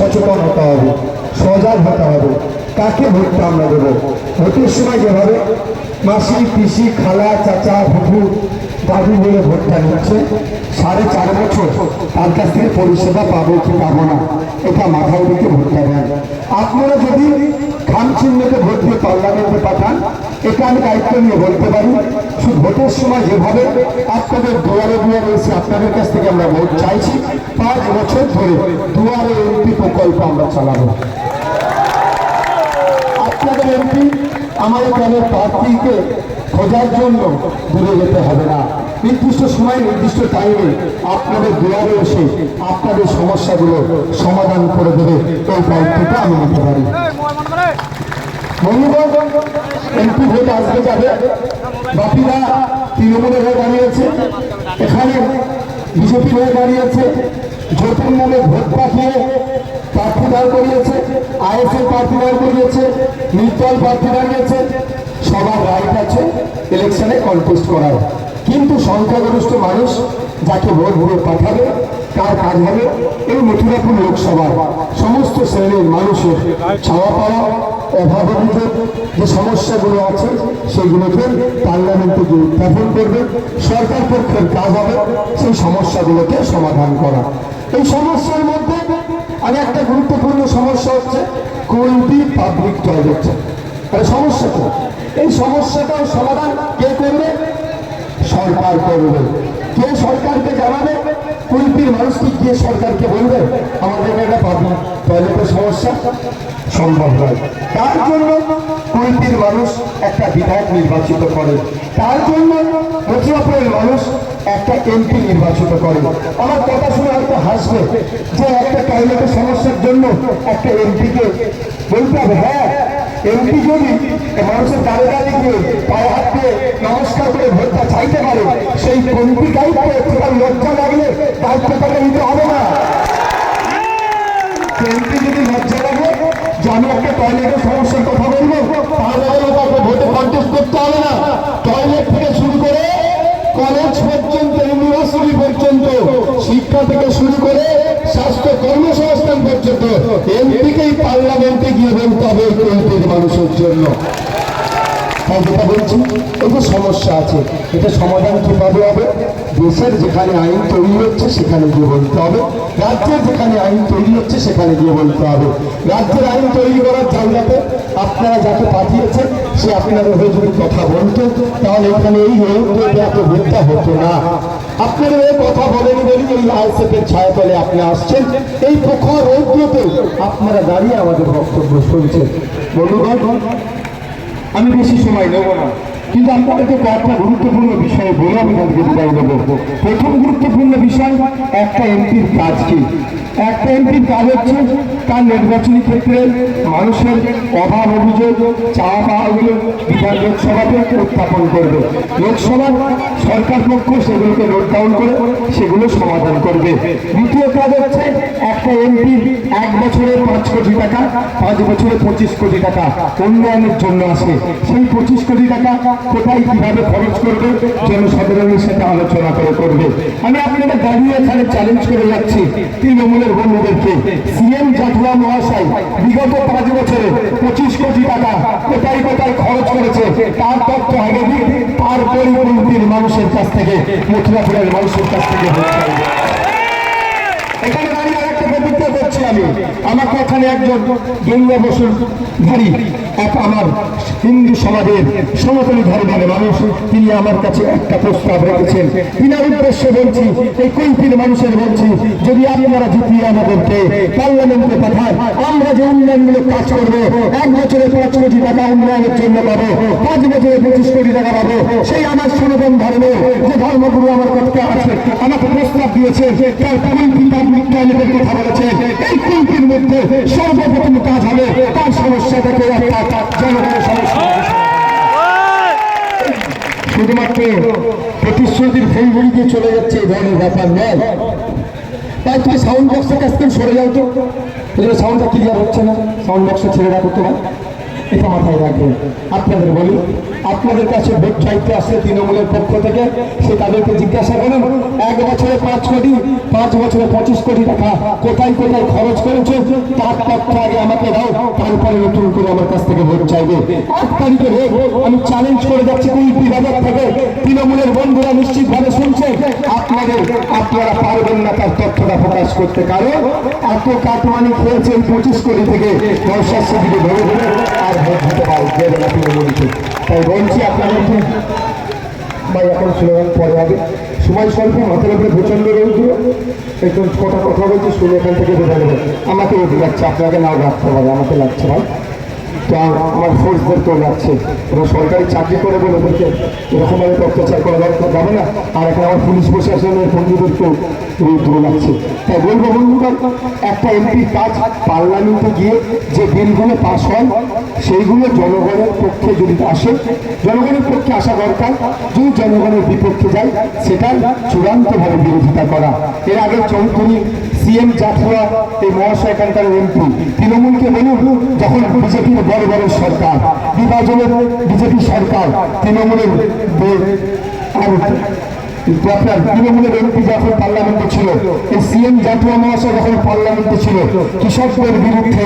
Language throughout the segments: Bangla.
সচেতন হতে হবে, সজাগ হতে হবে। কাকে ভোটটা আমরা দেবো? ভোটের সময় যেভাবে মাসি, পিসি, খালা, চাচা, ফুফু, দাদু বলে ভোটটা নিচ্ছে, 4.5 বছর তার কাছ থেকে পরিষেবা পাবো কি পাবো না, এটা মাথায় রেখে ভোটটা দেন। আপনারা যদি খাম চিহ্নকে ভোট দিয়ে পার্লামেন্টে পাঠান, এটা আমি দায়িত্ব নিয়ে বলতে পারি। শুধু ভোটের সময় যেভাবে আপনাদের দুয়ারে দুয়ারে এসে আপনাদের কাছ থেকে আমরা ভোট চাইছি, 5 বছর ধরে দুয়ারে এমপি প্রকল্প আমরা চালাবো। আপনাদের এমপি আমাদের দলের প্রার্থীকে খোঁজার জন্য দূরে যেতে হবে না, নির্দিষ্ট সময় নির্দিষ্ট টাইমে আপনাদের দুয়ারে এসে আপনাদের সমস্যাগুলো সমাধান করে দেবে, এই দায়িত্বটা আমি নিতে পারি। বন্ধুগণ, এমপি ভোট আসবে যাবে, বাকিরা তৃণমূলের হয়ে দাঁড়িয়েছে, এখানে বিজেপি হয়ে দাঁড়িয়েছে, জোটের নামে ভোট পাঠিয়ে প্রার্থী দাঁড় করিয়েছে, আইএসএল প্রার্থী দাঁড় করিয়েছে, নির্দল প্রার্থী দাঁড়িয়েছে। সবার রাইট আছে ইলেকশনে কন্টেস্ট করার, কিন্তু সংখ্যাগরিষ্ঠ মানুষ যাকে ভোট ভোট পাঠাবে তার কাজ হবে এই মথুরাপুর লোকসভার সমস্ত শ্রেণীর মানুষের ছাওয়া পাওয়া, অভাব অভিযোগ যে সমস্যাগুলো আছে সেগুলোকে পার্লামেন্টে গিয়ে উত্থাপন করবে। সরকার পক্ষের কাজ হবে সেই সমস্যাগুলোকে সমাধান করা। এই সমস্যার মধ্যে আর একটা গুরুত্বপূর্ণ সমস্যা হচ্ছে কোয়ালিটি পাবলিক টয়লেট। সমস্যা তো এই সমস্যাটাও সমাধান কে করবে? সরকার করবে। কে সরকারকে জানাবে? কুলপির মানুষ কি গিয়ে সরকারকে বলবে আমাদের একটা পাবলিক টয়লেটের সমস্যা? সম্ভব নয়। তার জন্য কুলপির মানুষ একটা বিধায়ক নির্বাচিত করে, তার জন্য মথুরাপুরের মানুষ একটা এমপি নির্বাচিত করে। আমার কথা শুনে হয়তো হাসবে যে একটা টয়লেটের সমস্যার জন্য একটা এমপিকে বলতে হবে। হ্যাঁ, এমপি যদি মানুষের দাঁড়ে দাঁড়িয়ে গিয়ে পায়ে হাত দিয়ে নমস্কার করে ভোটটা চাইতে পারে, সেই এমপি দায়িত্ব তার লজ্জা লাগলে দায়িত্বটাকে নিতে হবে না। এমপি যদি লজ্জা লাগে যে আমি একটা টয়লেটের সমস্যার কথা বলবো, তাহলে তাকে ভোটে কন্টেস্ট করতে হবে না। টয়লেট থেকে শুরু করে কলেজ পর্যন্ত, ইউনিভার্সিটি পর্যন্ত, শিক্ষা থেকে শুরু করে স্বাস্থ্য কর্মসংস্থান পর্যন্ত এমপিকেই পার্লামেন্টে গিয়ে বলতে হবে এমপির মানুষের জন্য। তাই যেটা বলছি, এই যে সমস্যা আছে এটা সমাধান কিভাবে হবে? দেশের যেখানে আইন তৈরি হচ্ছে সেখানে গিয়ে বলতে হবে, রাজ্যের যেখানে আইন তৈরি হচ্ছে সেখানে গিয়ে বলতে হবে। রাজ্যের আইন তৈরি করার জায়গাতে আপনারা যাকে পাঠিয়েছেন সে আপনাদের হয়ে যদি কথা বলতো, তাহলে এখানে এই এত ভোটটা হতো না। আপনারা এই কথা বলেনি বলি এই আইএসএফের ছায়াতলে আপনি আসছেন, এই প্রখর রৌদ্রতে আপনারা দাঁড়িয়ে আমাদের বক্তব্য শুনছেন। বন্ধুগণ, আমি বেশি সময় নেব না, কিন্তু আপনাদেরকে কয়েকটা গুরুত্বপূর্ণ বিষয়ে বলে আমি তাদেরকে বিদায় নেব। প্রথম গুরুত্বপূর্ণ বিষয়, একটা এমপির কাজ কি? একটা এমপির কাজ হচ্ছে তার নির্বাচনী ক্ষেত্রে মানুষের অভাব অভিযোগ চাওয়া পাওয়াগুলো বিধান লোকসভাতে উত্থাপন করবে। লোকসভার সরকার পক্ষ সেগুলোকে নোট ডাউন করে সেগুলো সমাধান করবে। দ্বিতীয় কাজ হচ্ছে একটা এমপির 1 বছরে 5 কোটি টাকা, 5 বছরে 25 কোটি টাকা উন্নয়নের জন্য আসে। সেই 25 কোটি টাকা কোথায় কিভাবে খরচ করবে জনসাধারণের সাথে আলোচনা করে করবে। আমি আপনাদের দাঁড়িয়ে এখানে চ্যালেঞ্জ করে যাচ্ছি তৃণমূলের বন্ধুদেরকে, সিএম জাঠুয়া মহাশয় বিগত 5 বছরে 25 কোটি টাকা কোথায় কোথায় খরচ করেছে তার তথ্য আগে দিন, তারপরে কুলপির মানুষের কাছ থেকে, মথুরাপুরের মানুষের কাছ থেকে এখানে দাঁড়িয়ে আরেকটা প্রতিজ্ঞা করছি আমি। আমাকে এখানে একজন দুর্গা বসুধারী এক আমার হিন্দু সমাজের সনাতনী ধর্মের মানুষ, তিনি আমার কাছে একটা প্রস্তাব রেখেছেন। বিনার উদ্দেশ্যে বলছি, এই কুলপির মানুষের বলছি, যদি আপনারা জিতিয়ে আমাদেরকে পার্লামেন্টে পাঠান, আমরা যে উন্নয়নমূলক কাজ করবো, 1 বছরে 5 কোটি টাকা উন্নয়নের জন্য পাবো, 5 বছরে 25 কোটি টাকা পাবো। সেই আমার সনাতন ধর্মে যে ধর্মগুরু আমার কাছে আছে আমাকে প্রস্তাব দিয়েছে, তার কুলপি পাবলিক টয়লেটের কথা বলেছে। এই কুলপির মধ্যে সর্বপ্রথম কাজ হবে তার সমস্যাটাকে একটা জনগণের সমস্যা। শুধুমাত্র প্রতিশ্রুতির ফেইগুলি দিয়ে চলে যাচ্ছে এই ধরনের ব্যাপার নয়। তাই তুমি সাউন্ড বক্সের কাছ থেকে সরে যাও তো, সাউন্ডটা ক্লিয়ার হচ্ছে না, সাউন্ড বক্সটা ছেড়ে রাখো তোমার। এটা মাথায় রাখবেন। আপনাদের বলি, আপনাদের কাছে ভোট চাইতে আসলে তৃণমূলের পক্ষ থেকে সে তাদেরকে জিজ্ঞাসা করুন 1 বছরে 5 কোটি, 5 বছরে 25 কোটি টাকা কোথায় কোথায় খরচ করেছে তার তথ্য আগে আমাকে দাও, তারপরে নতুন করে আমার কাছ থেকে ভোট চাইবে। 1 তারিখে ভোট আমি চ্যালেঞ্জ করে যাচ্ছি কুলপি বাজার থেকে, তৃণমূলের বন্ধুরা নিশ্চিতভাবে শুনছে, আপনারা পারবেন না তার তথ্যটা প্রকাশ করতে, কারণ এত কাটমানি খেয়েছেন 25 কোটি থেকে নওশাদ সিদ্দিকী ধরে ধরে আর ভোট দিতে পারবে না তৃণমূলকে। তাই বলছি আপনাদেরকে ভাই, এখন স্লোগান পরে হবে, সময় স্বল্প, মাথার উপরে প্রচন্ড রয়েছিল, একটু কটা কথা বলছি শুনে এখান থেকে বোঝা যাবে। আমাকে ওটি লাগছে, আপনাকে নাও রাখতে পারে, আমাকে লাগছে ভাই, তো আমার ফোর্সদেরকেও লাগছে। ওরা সরকারি চাকরি করে বলে ওদেরকে এরকমভাবে অত্যাচার করা যাবে না। আর এখানে আমার পুলিশ প্রশাসনের বন্ধুদেরকেও রুদ্র লাগছে। তাই বলবো বন্ধুগণ, একটা এমপির কাজ পার্লামেন্টে গিয়ে যে বিলগুলো পাস হয় সেইগুলো জনগণের পক্ষে যদি আসে, জনগণের পক্ষে আসা দরকার, যদি জনগণের বিপক্ষে যায় সেটার চূড়ান্তভাবে বিরোধিতা করা। এর আগে চৌধুরী সিএম জাফরা এই মহাশয় এখানকার এমপি, তৃণমূলকে বলুন যখন বিজেপির বড় বড় সরকার, বিভাজনের বিজেপি সরকার, তৃণমূলের আপনার তৃণমূলের এমপি যখন পার্লামেন্টে ছিল, এই সিএম জাতীয় মহাশয় যখন পার্লামেন্টে ছিল, কৃষকদের বিরুদ্ধে,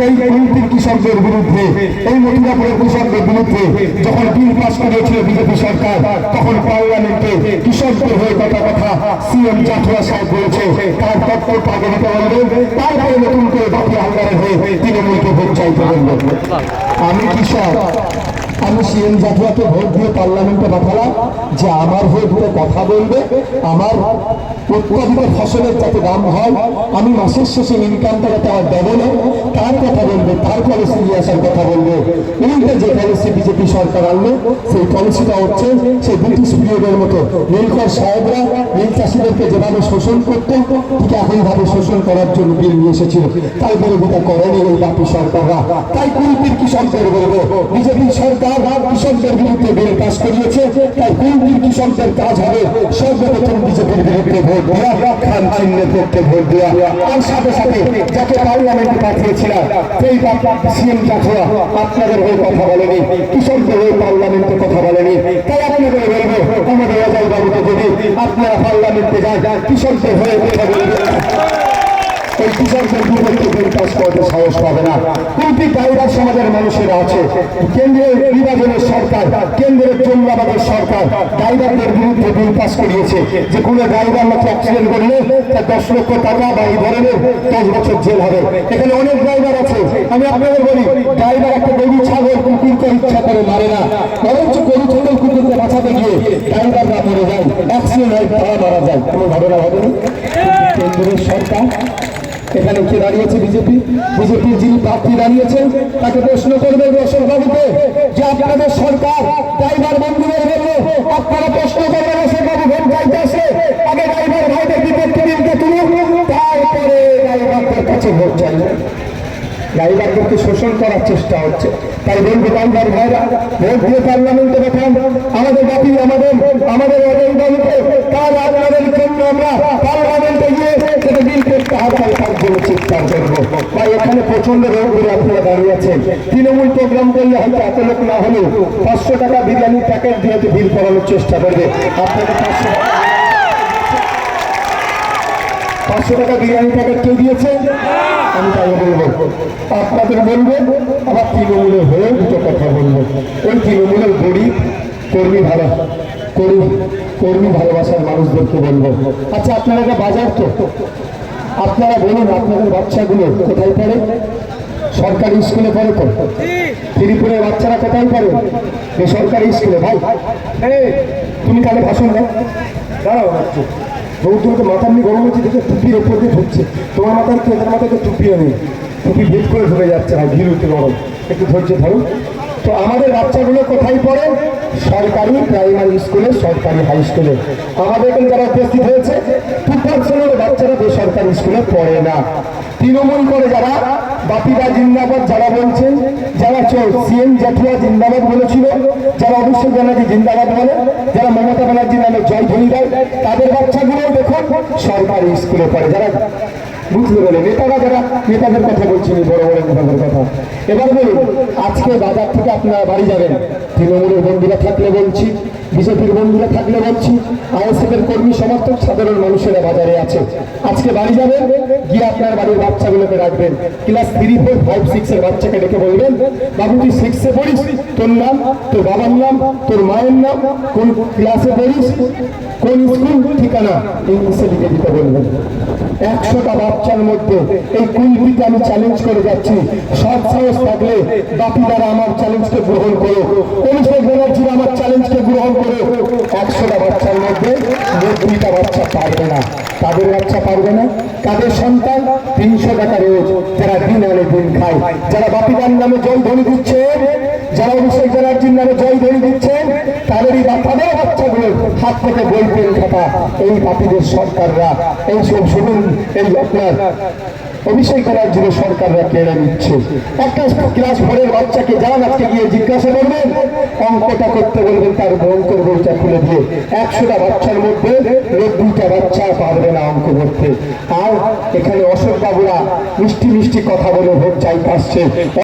এই এমপির কৃষকদের বিরুদ্ধে, এই মথুরাপুরের কৃষকদের বিরুদ্ধে যখন বিল পাস করেছিল বিজেপি সরকার, তখন পার্লামেন্টে কৃষকদের হয়ে কথা সিএম জাতীয় সাহেব বলেছে তার তৎপর আগে দিতে বলবে, তারপরে নতুন করে বাকি আন্দারে হয়ে তৃণমূলকে ভোট চাইতে বলবে। আমি কৃষক, আমি সিএম জাতীয়কে ভোট দিয়ে পার্লামেন্টে পাঠালাম যে আমার হয়ে দুটো কথা বলবে, আমার উৎপাদিত ফসলের যাতে দাম হয়, আমি মাসের শেষে ইনকামটা যাতে আমার দেবো না তার কথা বলবে, তার পলিসি নিয়ে আসার কথা বলবে। উল্টে যে পলিসি বিজেপি সরকার আনলো সেই পলিসিটা হচ্ছে সেই ব্রিটিশ পিরিয়ডের মতো নীলকর সাহেবরা নীল চাষিদেরকে যেভাবে শোষণ করতো ঠিক একইভাবে শোষণ করার জন্য বিল নিয়ে এসেছিল। তাই বিরোধিতা করেনি এই বাপি সরকাররা। তাই কুলপির কৃষকদের বলবো, বিজেপি সরকার কৃষকদের বিরুদ্ধে বিল পাস করিয়েছে, তাই কুলপির কৃষকদের কাজ হবে সর্বপ্রথম বিজেপির বিরুদ্ধে ভোট দেওয়া, খান চিহ্নের পক্ষে ভোট দেওয়া। আর সাথে সাথে যাকে পার্লামেন্টে পাঠিয়েছিলাম সেই সিএম জাতীয় আপনাদের হয়ে কথা বলেনি, কৃষকদের হয়ে পার্লামেন্টে কথা বলেনি। তাই আপনাদের বলবো, আমাদের অজয় বাবুকে যদি আপনারা পার্লামেন্টে যান, কৃষকদের হয়ে কথা বলবেন, এই কৃষকদের বিপক্ষে বিল পাস করতে সাহস পাবে না। কুলপি ড্রাইভার সমাজের মানুষেরা আছে, কেন্দ্রের বিভাজনের সরকার, কেন্দ্রের চন্দ্রাবাদের সরকার ড্রাইভারদের বিরুদ্ধে বিল পাস করিয়েছে যে কোনো ড্রাইভার লোক অ্যাক্সিডেন্ট করলে তার 10 লক্ষ টাকা বা এই ধরনের 10 বছর জেল হবে। এখানে অনেক ড্রাইভার আছে, আমি আপনাদের বলি, ড্রাইভার একটা গরু ছাগল কুকুরকে ইচ্ছা করে মারে না, বরঞ্চ গরু ছাগল কুকুরকে বাঁচাতে গিয়ে ড্রাইভাররা মরে যায়, অ্যাক্সিডেন্ট হয়, তারা মারা যায়। কোনো ঘটনা ঘটেনি। কেন্দ্রের সরকার এখানে কে দাঁড়িয়েছে? বিজেপির যিনি প্রার্থী দাঁড়িয়েছেন তাকে প্রশ্ন করবে অশোকবাবুকে যে আপনাদের সরকার ড্রাইভার বন্ধুদের বললো, আপনারা প্রশ্ন করবেন অশোকবাবু ভোট চাইতে আসে, আগে ড্রাইভার ভাইদের বিপক্ষে বিলকে তুলুন, তারপরে ড্রাইভারদের কাছে ভোট চাইবেন। ড্রাইভারদেরকে শোষণ করার চেষ্টা হচ্ছে। তাই বলবো ড্রাইভার ভাইরা ভোট দিয়ে পার্লামেন্টে পাঠান আমাদের বাকি আমাদের অজয়বাবুকে, তার আপনাদের জন্য আমরা পার্লামেন্টে গিয়ে সেটা বিল করতে হবে, তার জন্য চিৎকার করবো। তাই এখানে প্রচন্ড রোগ করে আপনারা দাঁড়িয়ে আছেন। তৃণমূল প্রোগ্রাম করলে হয়তো এত লোক না হলেও 500 টাকা বিরিয়ানির প্যাকেট দিয়ে বিল করানোর চেষ্টা করবে। আপনাদের 500 টাকা বিরিয়ানি প্যাকেট কেউ দিয়েছে? আমি তাই বলবো, আপনাদের বলবো, আবার তৃণমূলের হয়ে দুটো কথা বলবো। ওই তৃণমূলের গরিব কর্মী ভালোবাসার মানুষদেরকে বলবো, আচ্ছা আপনারা একটা বাজার তো, আপনারা বলুন আপনাদের বাচ্চাগুলো কোথায় পড়ে? সরকারি স্কুলে পড়ে তো? ত্রিপুরের বাচ্চারা কোথায় পড়ে? বেসরকারি স্কুলে। ভাই তুমি কালে ভাষণ দাও, দাঁড়াও বাচ্চা বৌদ্ধকে মাথার নিয়ে গরম হচ্ছে দেখে টুপির ওপর দিয়ে ঢুকছে, তোমার মাথার কি ওদের মাথায় তো টুপিও নেই, টুপি ভেদ করে ঢুকে যাচ্ছে, ভাই ভিড় উঠতে গরম, একটু ধৈর্য ধরো। তো আমাদের বাচ্চাগুলো কোথায় পড়ে? সরকারি প্রাইমারি স্কুলে, সরকারি হাই স্কুলে। আমাদের এখানে যারা উপস্থিত হয়েছে 2% বাচ্চারা বেসরকারি স্কুলে পড়ে না। তৃণমূল করে যারা বাপিদা জিন্দাবাদ যারা বলছেন, যারা সিএম জাতীয় জিন্দাবাদ বলেছিল, যারা অভিষেক ব্যানার্জি জিন্দাবাদ বলে, যারা মমতা ব্যানার্জি নামে জয়ধ্বনি দেয়, তাদের বাচ্চাগুলো দেখুন সরকারি স্কুলে পড়ে। যারা বুঝতে পারলেন? নেতারা যারা, নেতাদের কথা বলছি, বড় বড় নেতাদের কথা। এবার বলুন, আজকে বাজার থেকে আপনারা বাড়ি যাবেন, তৃণমূলের বন্ধুরা থাকলে বলছি, বিজেপির বন্ধুরা থাকলে বলছি, আইএসএফ এর কর্মী সমর্থক সাধারণ মানুষেরা বাজারে আছে। আজকে বাড়ি যাবেন, গিয়ে আপনার বাড়ির বাচ্চাগুলোকে রাখবেন, ক্লাস 3, 4, 5, 6 এর বাচ্চাকে ডেকে বলবেন, বাবু তুই 6-এ পড়িস, তোর নাম, তোর বাবার নাম, তোর মায়ের নাম, কোন ক্লাসে পড়িস, কোন স্কুল, ঠিকানা ইংলিশে লিখে দিতে বলবেন। 100টা বাচ্চার মধ্যে এই কুলপিতে আমি চ্যালেঞ্জ করে যাচ্ছি, সৎ সাহস থাকলে বাপিদারা আমার চ্যালেঞ্জকে গ্রহণ করো, অভিষেক ব্যানার্জিরা আমার চ্যালেঞ্জকে গ্রহণ করো। 100টা বাচ্চার মধ্যে 90টা বাচ্চা পারবে না। কাদের বাচ্চা পারবে না? কাদের সন্তান? 300 টাকা রোজ, যারা দিন আনে দিন খায়, যারা বাপিদার নামে জল ধ্বনি দিচ্ছে, যারা অভিষেক ব্যানার্জির নামে জল ধ্বনি দিচ্ছেন, তাদেরই তাদের বাচ্চাগুলোর হাত থেকে বই পেন খাতা এই বাপিদের সরকাররা, এই সব শুনুন, এই আপনার অভিষেক ব্যানার্জির সরকাররা কেড়ে নিচ্ছে। একটা ক্লাস 4-এর বাচ্চাকে যান, আজকে গিয়ে জিজ্ঞাসা করবেন, অঙ্কটা করতে বলবেন, তার অঙ্কের বইটা খুলে দিয়ে 100টা বাচ্চার মধ্যে 90টা বাচ্চা পারবে না অঙ্ক করতে। আর এখানে অশোক বাবুরা মিষ্টি মিষ্টি কথা বলে ভোট চাইতে আসছে।